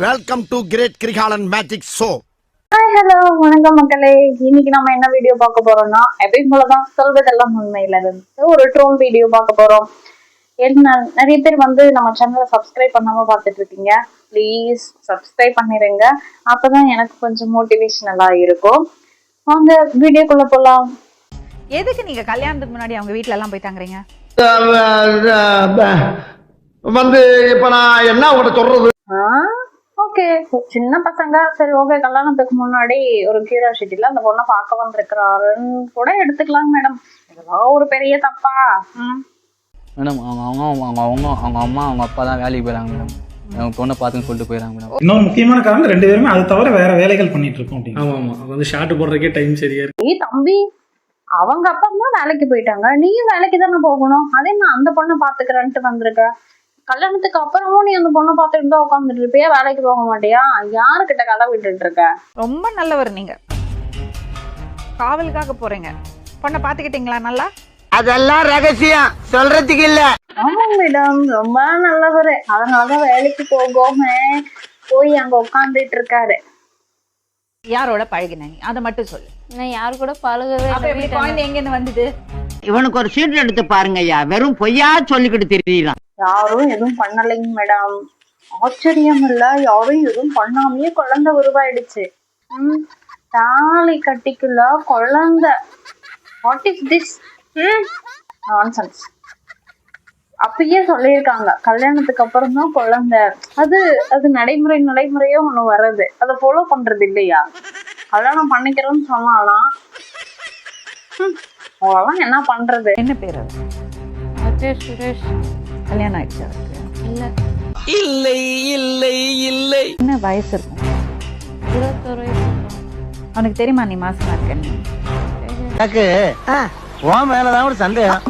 Welcome to great Kirikalan magic show. Hi hello வணக்கம் மக்களே. இன்னைக்கு நம்ம என்ன வீடியோ பார்க்க போறோம்னா, எப்பயும் போலதான் சொல்வதெல்லாம் உண்மையில இருந்து ஒரு ட்ரோல் வீடியோ பார்க்க போறோம். என்ன நிறைய பேர் நம்ம சேனலை சப்ஸ்கிரைப் பண்ணாம பார்த்துட்டு இருக்கீங்க. ப்ளீஸ் சப்ஸ்கிரைப் பண்ணிடுங்க, அப்பதான் எனக்கு கொஞ்சம் மோட்டிவேஷனலா இருக்கும். வாங்க வீடியோக்குள்ள போலாம். எதுக்கு நீங்க கல்யாணத்துக்கு முன்னாடி அவங்க வீட்ல எல்லாம் போய் தங்குறீங்க? இப்ப நான் என்ன உங்கள்கிட்ட சொல்றது? ஓகே, சின்ன பசங்க சரி ஓகே, கல்யாணத்துக்கு முன்னாடி ஒரு கியூரியாசிட்டில அந்த பொண்ணை பார்க்க வந்திருக்கிறாருன்னு கூட எடுத்துக்கலாம் மேடம். இதெல்லாம் ஒரு பெரிய தப்பா? மேடம் அவங்க அம்மா அவங்க அப்பா தான் வேலைக்கு போயிடறாங்க மேடம். அவங்க பொண்ணை பார்த்துன்னு சொல்லிட்டு போயிடறாங்க மேடம். இன்னொரு முக்கியமான காரணம், 2 பேருமே அது தவிர வேற வேலைகள் பண்ணிட்டு இருக்கோம் அப்படின்னு. ஆமா ஷார்ட் போடுறதுக்கே டைம் சரியா இருக்கு. ஏய் தம்பி, அவங்க அப்பா அம்மா வேலைக்கு போயிட்டாங்க, நீயும் வேலைக்கு தானே போகணும். அதே நான் அந்த பொண்ணை பாத்துக்கிறேன்ட்டு வந்திருக்க. கல்யாணத்துக்கு அப்புறமும் நீ அந்த பொண்ணை பார்த்துட்டு தான் உட்காந்துட்டு இருப்பியா, வேலைக்கு போக மாட்டியா? யாருக்கிட்ட கதை விட்டுட்டு இருக்க? ரொம்ப நல்லவர் நீங்க. காவலுக்காக போறீங்க, பொண்ணை பாத்துக்கிட்டீங்களா? நல்லா, அதெல்லாம் ரகசியம் சொல்றதுக்கு இல்ல. ஆமா மேடம், ரொம்ப நல்லவரு. அதனாலதான் வேலைக்கு போகாம போய் அங்க உட்காந்துட்டு இருக்காரு. யாரோட பழகின நீ அதை மட்டும் சொல்லு. நான் யாரு கூட பழகவே அப்ப எப்படி குழந்தை எங்க இருந்து வந்தது? இவனுக்கு ஒரு சீட் எடுத்து பாருங்க ஐயா, வெறும் பொய்யா சொல்லிக்கிட்டு தெரியலாம். யாரும் எதுவும் பண்ணலைங்க மேடம். ஆச்சரியம் இல்ல, யாரும் எதுவும் பண்ணாமயே குழந்தை உருவாயிடுச்சு. தாலி கட்டிக்குள்ள குழந்தை. What is this nonsense? அப்பயே சொல்லியிருக்காங்க கல்யாணத்துக்கு அப்புறம் தான் குழந்தை. அது நடைமுறையோ ஒண்ணு வர்றது, அதை ஃபாலோ பண்றது இல்லையா? கல்யாணம் பண்ணிக்கிறோம்னு சொன்னாலாம் அவெல்லாம் என்ன பண்றது? என்ன பேர் அது? அஜய் சுரேஷ். கல்யாணம் ஆயிடுச்சு அவருக்கு? இல்ல. இல்லை இல்லை இல்லை. என்ன வயசு இருக்கும்? 21 வயசு இருக்கும். அவனுக்கு தெரியுமா நீ மாசமா இருக்கன்னு? எனக்கு உன் மேலதான் ஒரு சந்தேகம்.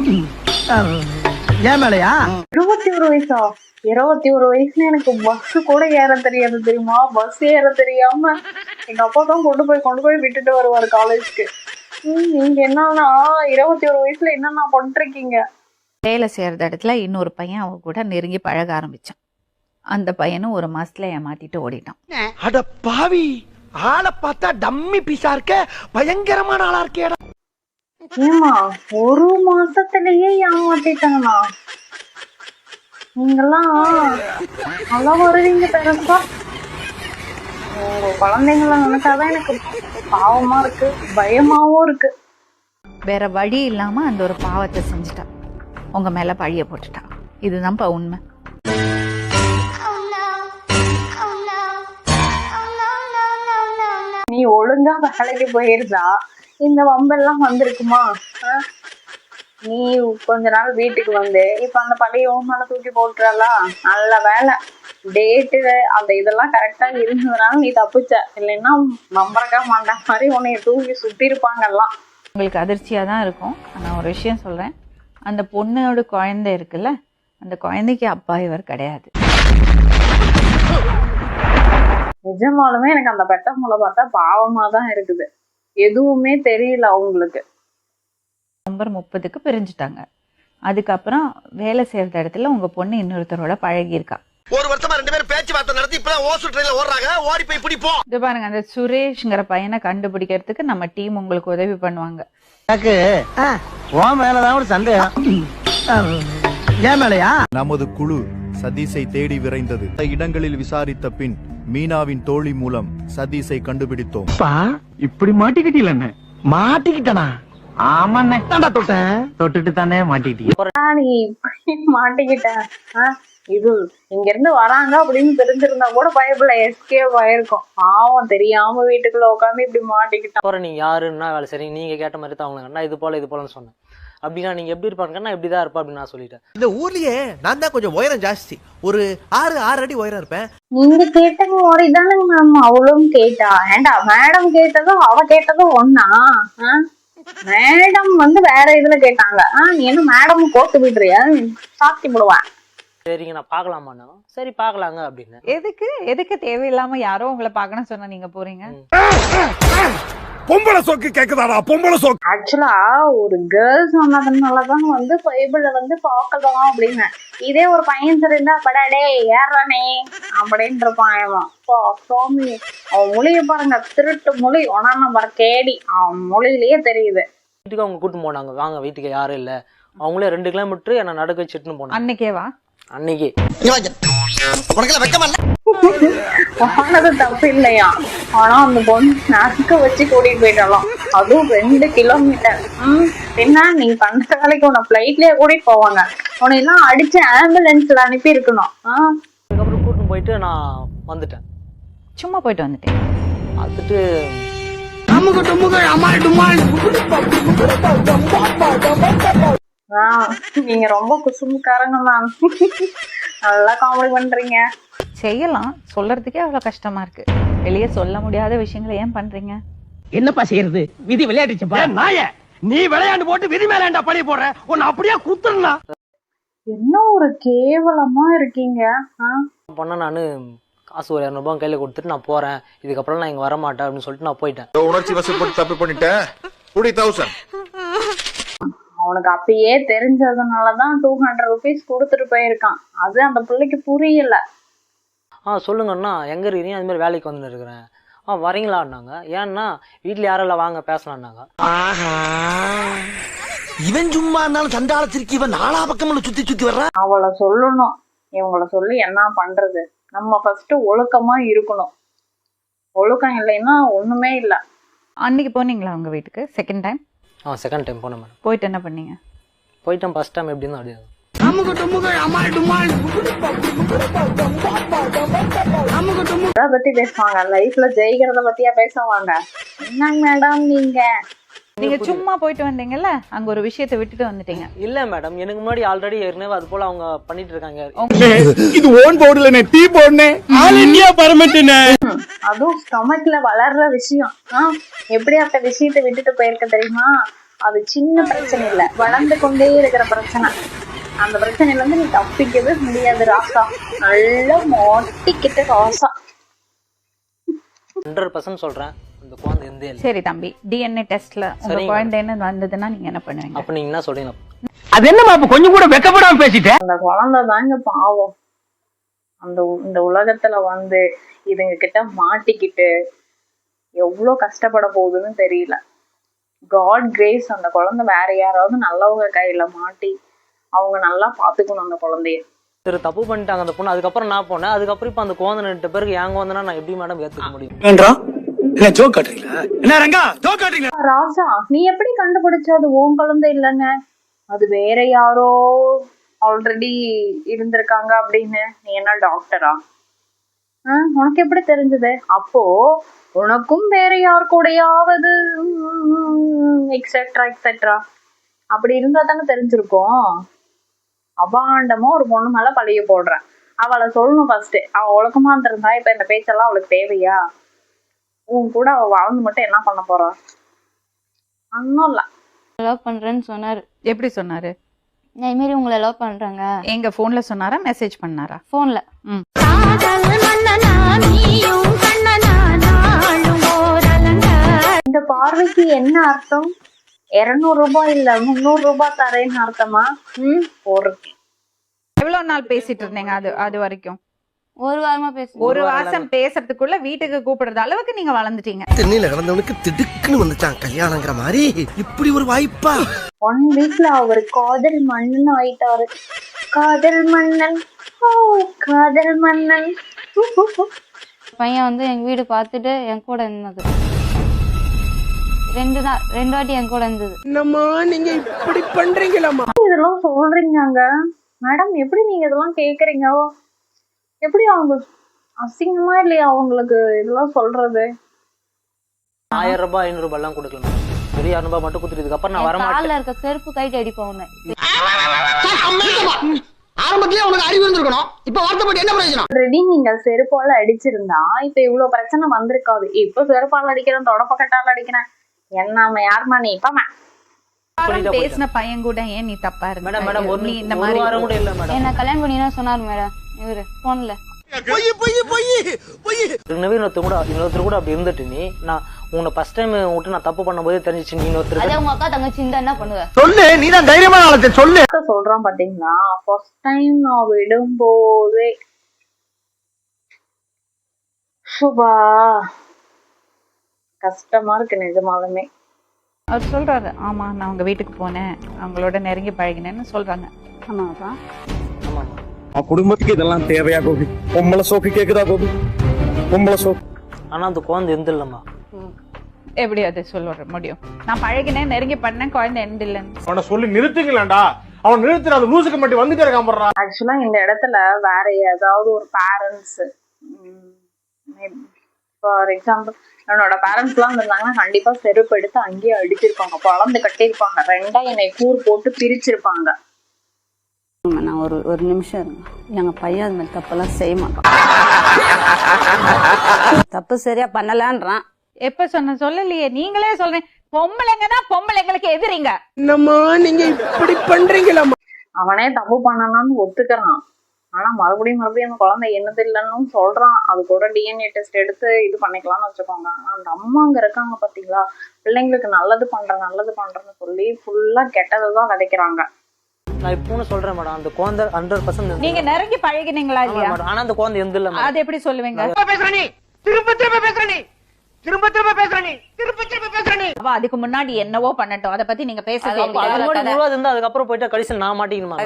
ஏன் மேலையா? 21 வயசா? 21 வயசுல எனக்கு பஸ் கூட ஏற தெரியாது தெரியுமா? பஸ் ஏற தெரியாம எங்க அப்பா தான் கொண்டு போய் விட்டுட்டு வருவாரு காலேஜ்க்கு. நீங்க என்னன்னா 21 வயசுல என்னன்னா பண்ணிருக்கீங்க? வேலை செய்யற இடத்துல இன்னொரு பையன் அவங்க கூட நெருங்கி பழக ஆரம்பிச்சான். அந்த பையனும் ஒரு மாசத்துல ஏமாத்திட்டு ஓடிட்டான். அட பாவி, ஆளை பார்த்தா டம்மி பீஸா இருக்க, பயங்கரமான ஆளா இருக்கேடா. ஏமா 1 மாசத்திலேயே ஏமாத்திட்டாங்களா? நீங்கெல்லாம் நல்லா வருவீங்க பெருசா. உங்க குழந்தைங்கள நினைச்சாதான் எனக்கு பாவமா இருக்கு, பயமாவும் இருக்கு. வேற வழி இல்லாம அந்த ஒரு பாவத்தை செஞ்சுட்டா, உங்க மேல பழிய போட்டுட்டா. இதுதான்ப்பா உண்மை. நீ ஒழுங்கா வேலைக்கு போயிருந்தா இந்த வம்பெல்லாம் வந்திருக்குமா? நீ கொஞ்ச நாள் வீட்டுக்கு வந்து இப்ப அந்த பழைய மேல தூக்கி போட்டுறலா? நல்ல வேலை, டேட்டு அந்த இதெல்லாம் கரெக்டா இருந்ததுனால நீ தப்பிச்ச. இல்லைன்னா நம்பறக்க மாட்டேன் மாதிரி உன்னைய தூக்கி சுத்தி இருப்பாங்கல்லாம். உங்களுக்கு அதிர்ச்சியா தான் இருக்கும். நான் ஒரு விஷயம் சொல்றேன், அந்த பொண்ணோட குழந்தை இருக்குல்ல, அந்த குழந்தைக்கு அப்பா இவர் கிடையாது. நிஜமாலுமே எனக்கு அந்த பெத்தவங்களை பார்த்தா பாவமா தான் இருக்குது. எதுவுமே தெரியல அவங்களுக்கு. நவம்பர் 30க்கு பிரிஞ்சுட்டாங்க. அதுக்கப்புறம் வேலை செய்யற இடத்துல உங்க பொண்ணு இன்னொருத்தரோட பழகி இருக்கா. ஒரு வருஷமா 2 பேரும் பேச்சுவார்த்தை நடத்தி இப்பதான் ஓசு ட்ரெயின்ல ஓடுறாங்க, ஓடி போய் பிடிப்போம். இது பாருங்க, அந்த சுரேஷ்ங்கிற பையனை கண்டுபிடிக்கிறதுக்கு நம்ம டீம் உங்களுக்கு உதவி பண்ணுவாங்க. எனக்கு உன் மேலதான் ஒரு சந்தேகம். ஏன் மேலையா? நமது குழு சதீஷை தேடி விரைந்தது. இடங்களில் விசாரித்த பின் மீனாவின் தோழி மூலம் சதீஷை கண்டுபிடித்தோம். இப்படி மாட்டிக்கிட்டீல? மாட்டிக்கிட்டனா? ஆமாண்ணே, தாண்டா தொட்டுட்டு தானே மாட்டிக்கிட்டீங்க. நீ இப்படி மாட்டிக்கிட்டேன். இது இங்க இருந்து வராங்க அப்படின்னு தெரிஞ்சிருந்தா கூட பயப்பட எஸ்கேப் ஆயிருக்கும். பாவம் தெரியாம வீட்டுக்குள்ள உட்காந்து இப்படி மாட்டிக்கிட்டான். அப்புறம் நீங்க யாருன்னா வேலை சரி நீங்க கேட்ட மாதிரி தான் அவங்க இது போலன்னு சொன்னேன். அப்படின்னா நீங்க எப்படி இருப்பாங்கன்னா இப்படிதான் இருப்பா அப்படின்னு நான் சொல்லிட்டேன். இந்த ஊர்லயே நான் தான் கொஞ்சம் உயரம் ஜாஸ்தி, ஒரு 6 அடி உயரம் இருப்பேன். நீங்க கேட்ட மாதிரிதானே மேம் அவளும் கேட்டா. ஏண்டா மேடம் கேட்டதும் அவ கேட்டதும் ஒன்னா? மேடம் வேற இதுல கேட்டாங்க. நீ என்ன மேடம் கோத்து விடுறியா? சாத்தி போடுவேன். சரிங்க நான் பாக்கலாமாண்ணா? சரி பாக்கலாங்க அப்படின்னு. எதுக்கு தேவையில்லாம யாரோ உங்களை பார்க்கணும் சொன்னா நீங்க போறீங்க? பொம்பளை சோக்கு கேக்குதாடா பொம்பளை சோக்கு. ஆக்சுவலா ஒரு கேர்ள் சொன்னதுனாலதான் வந்து பைபிள வந்து பார்க்கலாம் அப்படின்னு. இதே ஒரு பையன் சொல்லியிருந்தா படாடே ஏறானே அப்படின்னு இருப்பான். சுவாமி அவன் மொழியை பாருங்க, திருட்டு மொழி ஒன்னா நம்பர் கேடி, அவன் மொழியிலேயே தெரியுது. வீட்டுக்கு அவங்க கூட்டு போனாங்க, வாங்க வீட்டுக்கு யாரும் இல்ல, அவங்களே 2 கிலோமீட்டர் என்ன நடக்க வச்சுட்டுன்னு போனாங்க. அன்னைக்கேவா? அன்னைக்கு போனது தப்பு இல்லையா, ஆனா அந்த பொண்ணு நடக்க வச்சு கூட்டிட்டு போயிட்டாலும், அதுவும் 2 கிலோமீட்டர். என்ன நீ பண்ற வேலைக்கு உன்னை பிளைட்லயே கூட்டிட்டு போவாங்க, உன்னை எல்லாம் அடிச்சு ஆம்புலன்ஸ்ல அனுப்பி இருக்கணும். அதுக்கப்புறம் கூட்டின்னு போயிட்டு நான் வந்துட்டேன். சும்மா போயிட்டு வந்துட்டேன். வந்துட்டு நீங்க ரொம்ப குசுமுக்காரங்க மேம், நல்லா காமெடி பண்றீங்க. செய்யலாம், சொல்றதுக்கே அவ்வளவு கஷ்டமா இருக்கு. வெளியே சொல்ல முடியாத விஷயங்களை ஏன் பண்றீங்க? என்னப்பா செய்யறது, விதி விளையாடுச்சுப்பா. நாய நீ விளையாண்டு போட்டு விதி மேல பழி போடுற, உன்னை அப்படியே குத்துறா. என்ன ஒரு கேவலமா இருக்கீங்க. பண்ண நானு காசு ஒரு 200 ரூபாய் கையில கொடுத்துட்டு நான் போறேன், இதுக்கப்புறம் நான் இங்க வர மாட்டேன் அப்படின்னு சொல்லிட்டு நான் போயிட்டேன். உணர்ச்சி வசப்பட்டு தப்பு பண்ணிட்டேன். 40,000 அவனுக்கு அப்பயே தெரிஞ்சதுனாலதான் 200 rupees கொடுத்துட்டு போயிருக்கான். அது அந்த பிள்ளைக்கு புரியல. சொல்லுங்கண்ணா எங்க இருக்கீங்க, அது மாதிரி வேலைக்கு வந்து இருக்கிறேன். வரீங்களான்னாங்க. ஏன்னா வீட்டுல யாரெல்லாம் வாங்க பேசலான்னாங்க. இவன் சும்மா இருந்தாலும் சண்டாளத்திற்கு இவன் 4 பக்கம்ல சுத்தி சுத்தி வர்றான். அவளை சொல்லணும், இவங்கள சொல்லி என்ன பண்றது. நம்ம ஃபர்ஸ்ட் ஒழுக்கமா இருக்கணும். ஒழுக்கம் இல்லைன்னா ஒண்ணுமே இல்ல. அன்னைக்கு போனீங்களா உங்க வீட்டுக்கு செகண்ட் டைம்? செகண்ட் டைம் போனேன் மேடம். போயிட்டு என்ன பண்ணீங்க? போயிட்டேன், ஃபர்ஸ்ட் டைம் எப்படி இருந்தா அப்படியே பத்தி பேசுவாங்க, லைஃப்ல ஜெயிக்கிறத பத்தியா பேசுவாங்க. என்னங்க மேடம் நீங்க சும்மா போயிட்டு வந்தீங்கல்ல, அங்க ஒரு விஷயத்தை விட்டுட்டு வந்துட்டீங்க. இல்ல மேடம், எனக்கு முன்னாடி ஆல்ரெடி ஏற்கனவே அது போல அவங்க பண்ணிட்டு இருக்காங்க. இது ஓன் போர்டுல டீ போடுனே ஆல் இந்தியா பர்மிட்னே. அதுவும் ஸ்டொமக்ல வளர்ற விஷயம். எப்படி அந்த விஷயத்தை விட்டுட்டு போயிருக்க தெரியுமா? அது சின்ன பிரச்சனை இல்ல, வளர்ந்து கொண்டே இருக்கிற பிரச்சனை. அந்த பிரச்சனையில இருந்து நீ தப்பிக்கவே முடியாது ராசா. நல்லா மாட்டிக்கிட்டு ராசா. 100% சொல்றேன், அந்த குழந்தை எந்த இல்ல. சரி தம்பி, டிஎன்ஏ டெஸ்ட்ல உங்க குழந்தைன்னு வந்ததுன்னா நீங்க என்ன பண்ணுவீங்க? அப்ப நீங்க என்ன சொல்றீங்க? அது என்னமா அப்ப கொஞ்சம் கூட வெக்கப்படாம பேசிட்டேன். அந்த குழந்தை தாங்க பாவம். இந்த உலகத்துல வந்து இதுங்க கிட்ட மாட்டிக்கிட்டு எவ்வளவு கஷ்டப்பட போகுதுன்னு தெரியல. காட் கிரேஸ், அந்த குழந்தை வேற யாராவது நல்லவங்க கையில மாட்டி அவங்க நல்லா பாத்துக்கணும் அந்த குழந்தைய. சரி, தப்பு பண்ணிட்டாங்க அந்த பொண்ணு. அதுக்கப்புறம் நான் போனேன். அதுக்கப்புறம் இப்ப அந்த குழந்தை 2 பேருக்கு ஏங்க வந்தனா நான் எப்படி மேடம் ஏத்துக்க முடியும்? என்ன ஜோக் காட்டுறீங்களா? என்ன ரங்கா ஜோக் காட்டுறீங்களா? ராசா, நீ எப்படி கண்டுபிடிச்ச அது உன் குழந்தை இல்லைன்னு? அது வேற யாரோ ஆல்ரெடி இருந்திருக்காங்க அப்படின்னு. நீ என்ன டாக்டரா? உனக்கு எப்படி தெரிஞ்சது? அப்போ உனக்கும் வேற யார் கூடயாவது எக்ஸெட்ரா எக்ஸெட்ரா அப்படி இருந்தா தானே தெரிஞ்சிருக்கும். அபாண்டமா ஒரு பொண்ணு மேல பழிய போடுறேன். அவளை சொல்லணும் ஃபர்ஸ்ட். அவ ஒழுக்கமா இருந்திருந்தா இப்ப இந்த பேச்செல்லாம் அவளுக்கு தேவையா? உன் கூட அவ வாழ்ந்து மட்டும் என்ன பண்ண போறா? ஒன்னும் இல்ல. லவ் பண்றேன்னு சொன்னாரு. எப்படி சொன்னாரு? நான் இது மாதிரி உங்களை லவ் பண்றேங்க. எங்க போன்ல சொன்னாரா, மெசேஜ் பண்ணாரா? போன்ல. இந்த பார்வைக்கு என்ன அர்த்தம்? 200 ரூபாய் இல்ல 300 ரூபாய் தரேன்னு அர்த்தமா? எவ்வளவு நாள் பேசிட்டு இருந்தீங்க அது வரைக்கும்? ஒரு வாரமா ஒரு வாரம் பேசுறதுக்குள்ள வீட்டுக்கு கூப்பிடுற அளவுக்கு நீங்க வளர்ந்துட்டீங்க. தென்னையில கிடந்தவனுக்கு திடுக்குன்னு வந்துட்டான் கல்யாணங்கிற மாதிரி. இப்படி ஒரு வாய்ப்பா? 1 வீக்ல அவர் காதல் மன்னன் ஆயிட்டாரு. காதல் மன்னன், காதல் மன்னன். பையன் வந்து எங்க வீடு பார்த்துட்டு என் கூட இருந்தது. 2 வாட்டி என் கூட இருந்தது. என்னம்மா நீங்க இப்படி பண்றீங்களாமா? இதெல்லாம் சொல்றீங்க மேடம், எப்படி நீங்க இதெல்லாம் கேக்குறீங்க? எப்படி அவங்க அசிங்கமா இல்லையா அவங்களுக்கு இதெல்லாம் சொல்றது? 1000 ரூபாய் 500 ரூபாய் எல்லாம் கொடுக்கல. வெறும் 200 ரூபாய் மட்டும் கொடுத்துட்டு அதுக்கப்புறம் நான் வர மாட்டேன். இருக்க செருப்பு கைட்டு அடிப்போம். ஆரம்பத்திலே உனக்கு அறிவு இருந்திருக்கணும். இப்ப வருத்தப்பட்டு என்ன பிரயோஜனம்? ஆல்ரெடி நீங்க செருப்பால அடிச்சிருந்தா இப்ப இவ்வளவு பிரச்சனை வந்திருக்காது. இப்ப செருப்பால அடிக்கிறேன், தொடப்பக்கட்டால அடிக்கிறேன். என்ன யாருமா நீ? இப்ப பேசின பையன் கூட ஏன் நீ தப்பா இருந்த? மேடம் நீ இந்த மாதிரி வாரம் கூட இல்ல மேடம். என்ன கல்யாணம் பண்ணினா சொன்னாரு மேடம் இவரு போன்ல. இன்னொருத்தர் கூட அப்படி இருந்துட்டு நீ நான் உன்னை ஃபர்ஸ்ட் டைம் விட்டு நான் தப்பு பண்ணும்போதே தெரிஞ்சிச்சு நீ இன்னொருத்தர் அதே உங்க அக்கா தங்கச்சி இருந்தா என்ன பண்ணுவ? சொல்லு, நீதான் தைரியமான ஆளத்தை சொல்லு. சொல்றான் பாத்தீங்களா, ஃபர்ஸ்ட் டைம் நான் விடும்போதே சுபா கஷ்டமா இருக்கு நிஜமாலுமே. அவர் சொல்றாரு, ஆமா நான் உங்க வீட்டுக்கு போனேன், அவங்களோட நெருங்கி பழகினேன்னு சொல்றாங்க. ஆமாப்பா. குடும்பத்துக்கு இதெல்லாம் தேவையா கோபி? பொம்பளை சோக்கு கேக்குதா கோபி? பொம்பளை சோக்கு. ஆனா அந்த குழந்தை எந்த இல்லம்மா. எப்படி அது சொல்ல முடியும்? நான் பழகினேன், நெருங்கி பண்ணேன், குழந்தை எந்த இல்லைன்னு. அவனை சொல்லி நிறுத்துங்களேண்டா. அவன் நிறுத்துற அந்த லூசுக்கு மட்டும் வந்துட்டே இருக்கான் போடுறான். ஆக்சுவலா இந்த இடத்துல வேற ஏதாவது ஒரு பேரண்ட்ஸ், ஃபார் எக்ஸாம்பிள் என்னோட பேரண்ட்ஸ் எல்லாம் இருந்தாங்கன்னா கண்டிப்பா செருப்பு எடுத்து அங்கேயே அடிச்சிருப்பாங்க, குழந்தை கட்டிருப்பாங்க, ரெண்டா என்னை கூர் போட்டு பிரிச்சிருப்பாங்க. நான் ஒரு நிமிஷம் இருங்க. எங்க பையன் அது மாதிரி தப்பெல்லாம் செய்ய மாட்டான். தப்பு சரியா பண்ணலான்றான். எப்ப சொல்லலையே, நீங்களே சொல்றேன். பொம்பளைங்க தான் பொம்பளைங்களுக்கு எதிரிங்க. என்னம்மா நீங்க இப்படி பண்றீங்களா? அவனே தப்பு பண்ணணும்னு ஒத்துக்கிறான், ஆனா மறுபடியும் அந்த குழந்தை என்னது இல்லைன்னு சொல்றான். அது கூட டிஎன்ஏ டெஸ்ட் எடுத்து இது பண்ணிக்கலாம்னு வச்சுக்கோங்க. ஆனா அந்த அம்மா அங்க இருக்காங்க பாத்தீங்களா, பிள்ளைங்களுக்கு நல்லது பண்றேன்னு சொல்லி ஃபுல்லா கெட்டதான் விதைக்கிறாங்க. நான் இப்போன்னு சொல்றேன் மேடம், அந்த குழந்தை 100% நீங்க நெருங்கி பழகினீங்களா இல்லையா? ஆனா அந்த குழந்தை எந்த இல்ல. அது எப்படி சொல்லுவீங்க? அதுக்கு முன்னாடி என்னவோ பண்ணட்டும், அத பத்தி நீங்க பேசுறது. அதுக்கப்புறம் போயிட்டு கடைசியில் நான் மாட்டிக்கணுமா?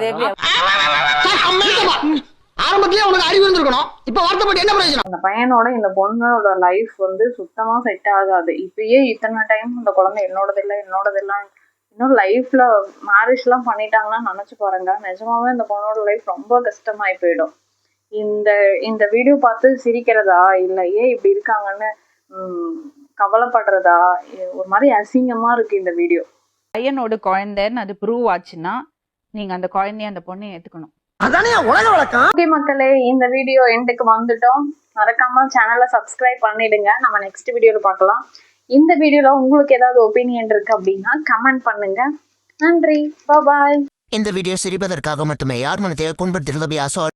ஆரம்பத்திலே உனக்கு அறிவு இருந்திருக்கணும். இப்ப வருத்தப்பட்டு என்ன பிரயோஜனம்? அந்த பையனோட இந்த பொண்ணோட லைஃப் வந்து சுத்தமா செட் ஆகாது. இப்பயே இத்தனை டைம் அந்த குழந்தை என்னோடது இல்ல இன்னும் லைஃப்ல மேரேஜ் எல்லாம் பண்ணிட்டாங்கன்னா நினைச்சு பாருங்க, நிஜமாவே அந்த பொண்ணோட லைஃப் ரொம்ப கஷ்டமாயி போயிடும். இந்த வீடியோ பார்த்து சிரிக்கிறதா இல்ல ஏன் இப்படி இருக்காங்கன்னு கவலைப்படுறதா, ஒரு மாதிரி அசிங்கமா இருக்கு இந்த வீடியோ. பையனோட குழந்தைன்னு அது ப்ரூவ் ஆச்சுன்னா நீங்க அந்த குழந்தைய அந்த பொண்ணை ஏத்துக்கணும். அதானே உலக வழக்கம். ஓகே மக்களே, இந்த வீடியோ எண்டுக்கு வந்துட்டோம். மறக்காம சேனலை சப்ஸ்கிரைப் பண்ணிடுங்க. நம்ம நெக்ஸ்ட் வீடியோல பார்க்கலாம். இந்த வீடியோல உங்களுக்கு ஏதாவது ஒப்பீனியன் இருக்கு அப்படின்னா கமெண்ட் பண்ணுங்க. நன்றி, பாய். இந்த வீடியோ சிரிப்பதற்காக மட்டுமே யார் மனத்தை புண்படுத்துகிறது